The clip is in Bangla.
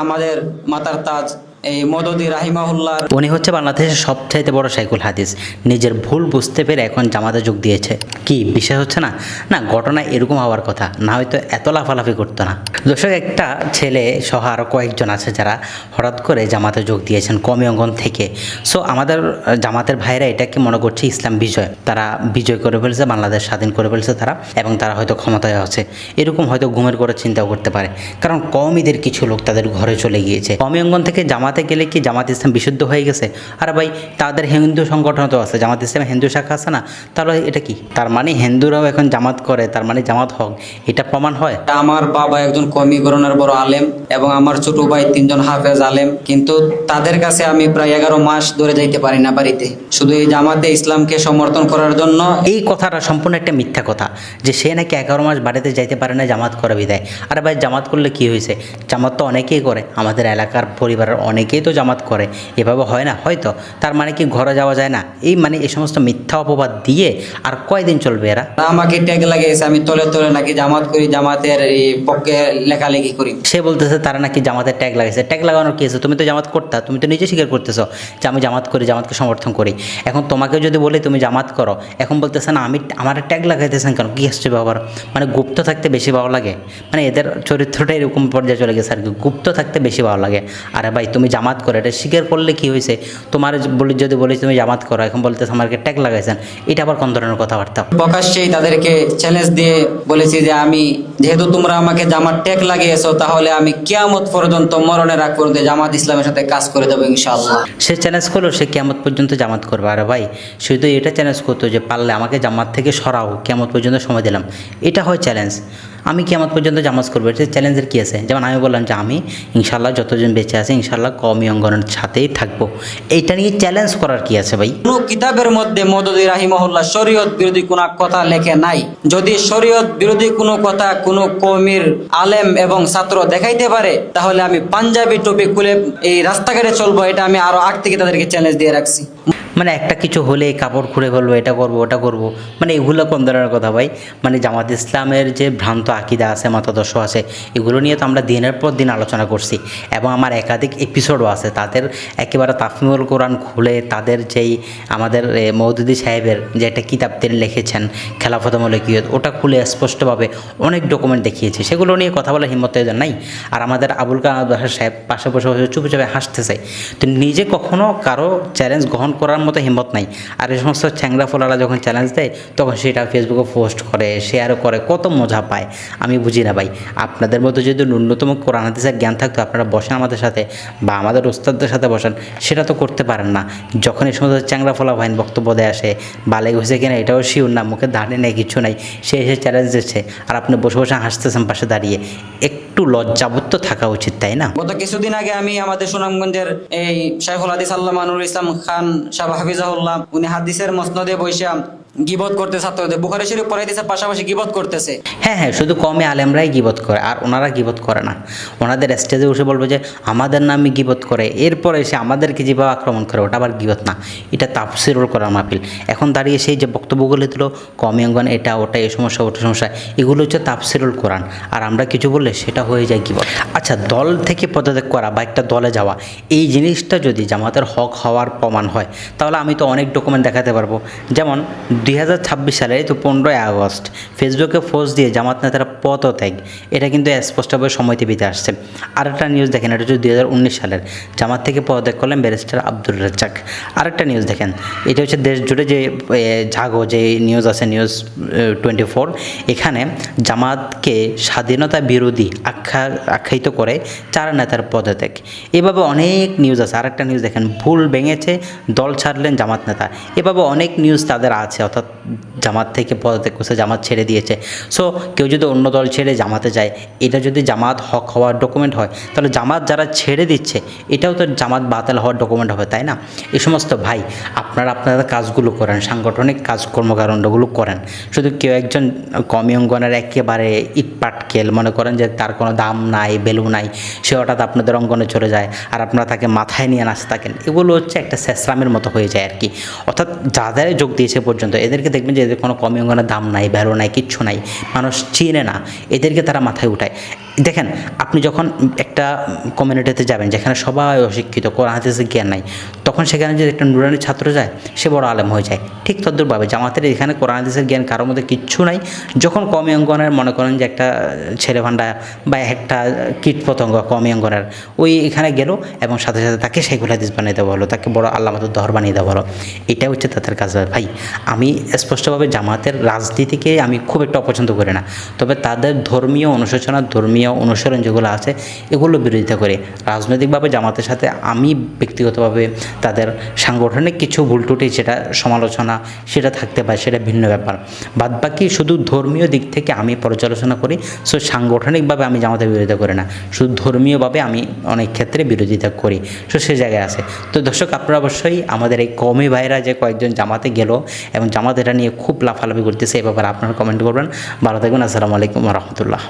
আমাদের মাতার তাজ এই মদদি রাহিমাহুল্লাহর উনি হচ্ছে বাংলাদেশের সবচাইতে বড় শাইখুল হাদিস। নিজের ভুল বুঝতে পেরে এখন জামাতে যোগ দিয়েছে। কি বিশ্বাস হচ্ছে না? না, ঘটনা এরকম হওয়ার কথা না, হয়তো এত লাফালাফি করতো না। দর্শক, একটা ছেলে সহ আরও কয়েকজন আছে যারা হঠাৎ করে জামাতে যোগ দিয়েছেন কমি অঙ্গন থেকে। সো আমাদের জামাতের ভাইরা এটাকে মনে করছে ইসলাম বিজয়, তারা বিজয় করে ফেলছে, বাংলাদেশ স্বাধীন করে ফেলছে তারা, এবং তারা হয়তো ক্ষমতায় আছে, এরকম হয়তো ঘুমের করে চিন্তাও করতে পারে। কারণ কওমিদের কিছু লোক তাদের ঘরে চলে গিয়েছে। কমি অঙ্গন থেকে জামাতে গেলে কি জামাত ইসলাম বিশুদ্ধ হয়ে গেছে? আরে ভাই, তাদের হিন্দু সংগঠন তো আছে, জামাত ইসলাম হিন্দু শাখা আছে না? তাহলে এটা কি? তার মানে হিন্দুরাও এখন জামাত করে, তার মানে জামাত হক, এটা প্রমাণ হয়? আমার বাবা একজন কওমি গণনার বড় আলেম এবং আমার ছোট ভাই 3জন হাফেজ আলেম, কিন্তু তাদের কাছে আমি প্রায় 11 মাস ধরে যাইতে পারি না বাড়িতে, শুধু এই জামাতে ইসলামকে সমর্থন করার জন্য। এই কথাটা সম্পূর্ণ একটা মিথ্যা কথা যে সে নাকি 11 মাস বাড়িতে যাইতে পারে না জামাত করে বিদায়। আরে ভাই, জামাত করলে কি হয়েছে? জামাত তো অনেকেই করে, আমাদের এলাকার পরিবারের অনেকেই তো জামাত করে। এভাবে হয় না হয়তো? তার মানে কি ঘরে যাওয়া যায় না? এই সমস্ত মিথ্যা অপবাদ দিয়ে আর কয়দিন চলবে এরা? আমাকে ট্যাগ লাগিয়েছে আমি তলে তলে নাকি জামাত করি, জামাতের এই পক্ষে লেখালেখি করি। সে বলতেছে তারা নাকি জামাতের ট্যাগ লাগাইছে। ট্যাগ লাগানোর কি আছে? তুমি তো জামাত করতা, তুমি তো নিজে স্বীকার করতেছো যে আমি জামাত করি, জামাতকে সমর্থন করি। এখন তোমাকে যদি বলি তুমি জামাত করো, এখন বলতেছে না আমার ট্যাগ লাগাইতেছেন কেন? কি আসছে বাবার? মানে গুপ্ত থাকতে বেশি ভালো লাগে। মানে এদের চরিত্রটা এরকম পর্যায়ে চলে গেছে আর কি, গুপ্ত থাকতে বেশি ভালো লাগে। আরে ভাই, তুমি জামাত করো, এটা স্বীকার করলে কি হয়েছে? তোমার যদি বলি তুমি জামাত করো, এখন বলতেছে আমাকে ট্যাগ লাগাইছেন, এটা আবার কোন ধরনের কথাবার্তা? প্রকাশ্যেই তাদেরকে চ্যালেঞ্জ দিয়ে বলেছি যে আমি, যেহেতু তোমরা আমাকে জামাত ট্যাগ লাগিয়েছো, তাহলে আমি কিয়ামত পর্যন্ত মরণের আগ পর্যন্ত জামাত ইসলামের সাথে কাজ করে দেবো ইনশাআল্লাহ। সে চ্যালেঞ্জ করলো সে কিয়ামত পর্যন্ত জামাত করবে। আরে ভাই, শুধু এটা চ্যালেঞ্জ করতো যে পারলে আমাকে জামাত থেকে সরাও, কিয়ামত পর্যন্ত সময় দিলাম, এটা হয় চ্যালেঞ্জ। আমি কিয়ামত পর্যন্ত জামাত করবো, এটা চ্যালেঞ্জের কী আছে? যেমন আমি বললাম যে আমি ইনশাল্লাহ যতজন বেঁচে আছে ইনশাল্লাহ কওমি অঙ্গনের সাথেই থাকবো, এইটা নিয়ে চ্যালেঞ্জ করার কি আছে ভাই? কোনো কিতাবের মধ্যে মদদি রাহিমাহুল্লাহ শরীয়ত বিরোধী কোনো কথা লেখে নাই। যদি শরীয়ত বিরোধী কোনো কথা কোনো কওমির আলেম এবং ছাত্র দেখাইতে পারে, তাহলে আমি পাঞ্জাবি টুপি খুলে এই রাস্তাঘাটে চলবো, এটা আমি আরো আগ থেকে তাদেরকে চ্যালেঞ্জ দিয়ে রাখছি। মানে একটা কিছু হলে কাপড় খুলে ফেলবো, এটা করবো ওটা করবো, মানে এগুলো কোন ধরনের কথা ভাই? মানে জামাত ইসলামের যে ভ্রান্ত আকিদা আছে, মতাদর্শ আছে, এগুলো নিয়ে তো আমরা দিনের পর দিন আলোচনা করছি এবং আমার একাধিক এপিসোডও আছে। তাদের একেবারে তাফসীরুল কোরআন খুলে তাদের যেই আমাদের মওদুদি সাহেবের যে একটা কিতাব তিনি লিখেছেন খেলাফত মালিকিয়ত, ওটা খুলে স্পষ্টভাবে অনেক ডকুমেন্ট দেখিয়েছে, সেগুলো নিয়ে কথা বলার হিম্মত এদের নাই। আর আমাদের আবুল কালাম বাসার সাহেব পাশে বসে বসে চুপে চুপে হাসতেছে, তো নিজে কখনো কারো চ্যালেঞ্জ গ্রহণ করার মতো হিম্মত নাই। আর এই সমস্ত চ্যাংরা ফোলারা যখন চ্যালেঞ্জ দেয় তখন সেটা ফেসবুকে পোস্ট করে, শেয়ার করে, কত মজা পায় আমি বুঝি না ভাই। আপনাদের মতো যদি ন্যূনতম কোরআন হাদিসের জ্ঞান থাকতো, আপনারা বসেন আমাদের সাথে বা আমাদের ওস্তাদদের সাথে বসেন, সেটা তো করতে পারেন না। যখন এই সমস্ত চ্যাংরা ফোলা ভাইন বক্তব্য দেয় আসে, বালে হয়েছে কিনা এটাও শিওর না, মুখে দাঁড়িয়ে নেই, কিছু নাই, সে এসে চ্যালেঞ্জ দিচ্ছে আর আপনি বসে বসে হাসতেছেন পাশে দাঁড়িয়ে। একটু লজ্জাবোধ তো থাকা উচিত, তাই না? গত কিছুদিন আগে আমি আমাদের সুনামগঞ্জের এই শাইখুল হাদিস আল্লামা নুরুল ইসলাম খান সাহেব হাফিজাহুল্লাহ, উনি হাদিসের মসনদে বৈশা গীবত করতে ছাত্রদের বুখারী শরীফ পড়াইতেছে, পাশাপাশি গীবত করতেছে। হ্যাঁ, শুধু কমে আলেমরাই গীবত করে, আর ওনারা গীবত করে না। ওনাদের স্টেজে বসে বলবে যে আমাদের নামে গীবত করে, এরপরে এসে আমাদেরকে যেভাবে আক্রমণ করে, ওটা আবার গীবত না, এটা তাফসীরুল কোরআন মাহফিল। এখন দাঁড়িয়ে সেই যে বক্তব্যগুলো দিল কওমি অঙ্গন, এটা ওটা, এই সমস্যা ওটা সমস্যা, এগুলো হচ্ছে তাফসীরুল কোরআন। আর আমরা কিছু বললে সেটা হয়ে যায় গীবত। আচ্ছা, দল থেকে পদত্যাগ করা বা একটা দলে যাওয়া, এই জিনিসটা যদি জামাতের হক হওয়ার প্রমাণ হয়, তাহলে আমি তো অনেক ডকুমেন্ট দেখাতে পারবো। যেমন 2026 সালে তো 15ই আগস্ট ফেসবুকে পোস্ট দিয়ে জামাত নেতারা পদত্যাগ, এটা কিন্তু স্পষ্টভাবে সময় টিভিতে আসছে। আরেকটা নিউজ দেখেন, এটা হচ্ছে 2019 সালের, জামাত থেকে পদত্যাগ করলেন ব্যারিস্টার আব্দুর রাজ্জাক। আরেকটা নিউজ দেখেন, এটা হচ্ছে দেশ জুড়ে যে জাগো যে নিউজ আছে, নিউজ 24, এখানে জামাতকে স্বাধীনতা বিরোধী আখ্যায়িত করে 4 নেতার পদত্যাগ। এভাবে অনেক নিউজ আছে। আরেকটা নিউজ দেখেন, ভুল ভেঙেছে, দল ছাড়লেন জামাত নেতা। এভাবে অনেক নিউজ তাদের আছে, অর্থাৎ জামাত থেকে পদত্যাগ করছে, জামাত ছেড়ে দিয়েছে। সো কেউ যদি অন্য দল ছেড়ে জামাতে যায়, এটা যদি জামাত হক হওয়ার ডকুমেন্ট হয়, তাহলে জামাত যারা ছেড়ে দিচ্ছে এটাও তো জামাত বাতিল হওয়ার ডকুমেন্ট হবে, তাই না? এই সমস্ত ভাই, আপনারা আপনাদের কাজগুলো করেন, সাংগঠনিক কাজ কর্মকাণ্ডগুলো করেন। শুধু কেউ একজন কওমি অঙ্গনের একেবারে ইটপাটকেল মনে করেন যে তার কোনো দাম নাই, ভ্যালু নাই, সে হঠাৎ আপনাদের অঙ্গনে চলে যায় আর আপনারা তাকে মাথায় নিয়ে নাচতে থাকেন, এগুলো হচ্ছে একটা শেষরামের মতো হয়ে যায় আর কি। অর্থাৎ যাদের যোগ দিয়েছে পর্যন্ত এদেরকে দেখবেন যে এদের কোনো কওমি অঙ্গনের দাম নাই, ভ্যালু নাই, কিচ্ছু নাই, মানুষ চিনে না, এদেরকে তারা মাথায় উঠায়। দেখেন আপনি যখন একটা কমিউনিটিতে যাবেন যেখানে সবাই অশিক্ষিত, কোরআন হাদিসের জ্ঞান নাই, তখন সেখানে যদি একটা নুরানি ছাত্র যায় সে বড় আলেম হয়ে যায়। ঠিক তদ্রুপভাবে জামাতের এখানে কোরআন হাদিসের জ্ঞান কারোর মধ্যে কিচ্ছু নাই, যখন কমি অঙ্গনের মনে করেন যে একটা ছেলে ভান্ডা বা একটা কীট পতঙ্গ কমি অঙ্গনের ওই এখানে গেল এবং সাথে সাথে তাকে শেখুল হাদিস বানিয়ে দেওয়া হলো, তাকে বড় আল্লামাত দহর বানিয়ে দেওয়া হলো। এটা হচ্ছে তাদের কাজ। ভাই আমি স্পষ্টভাবে জামাতের রাজনীতিকে আমি খুব একটা অপছন্দ করি না, তবে তাদের ধর্মীয় অনুশোচনা, ধর্মীয় অনুসরণ যেগুলো আছে এগুলো বিরোধিতা করে। রাজনৈতিকভাবে জামাতের সাথে আমি ব্যক্তিগতভাবে তাদের সাংগঠনিক কিছু ভুল ত্রুটি যেটা সমালোচনা সেটা থাকতে পারে, সেটা ভিন্ন ব্যাপার। বাদবাকি শুধু ধর্মীয় দিক থেকে আমি পর্যালোচনা করি। সো সাংগঠনিকভাবে আমি জামাতের বিরোধিতা করি না, শুধু ধর্মীয়ভাবে আমি অনেক ক্ষেত্রে বিরোধিতা করি। সো সে জায়গায় আছে। তো দর্শক আপনারা অবশ্যই আমাদের এই কওমি ভাইরা যে কয়েকজন জামাতে গেল এবং জামাত এটা নিয়ে খুব লাফালাফি করতেছে, এ ব্যাপারে আপনারা কমেন্ট করবেন। ভালো থাকবেন। আসসালামু আলাইকুম রহমতুল্লাহ।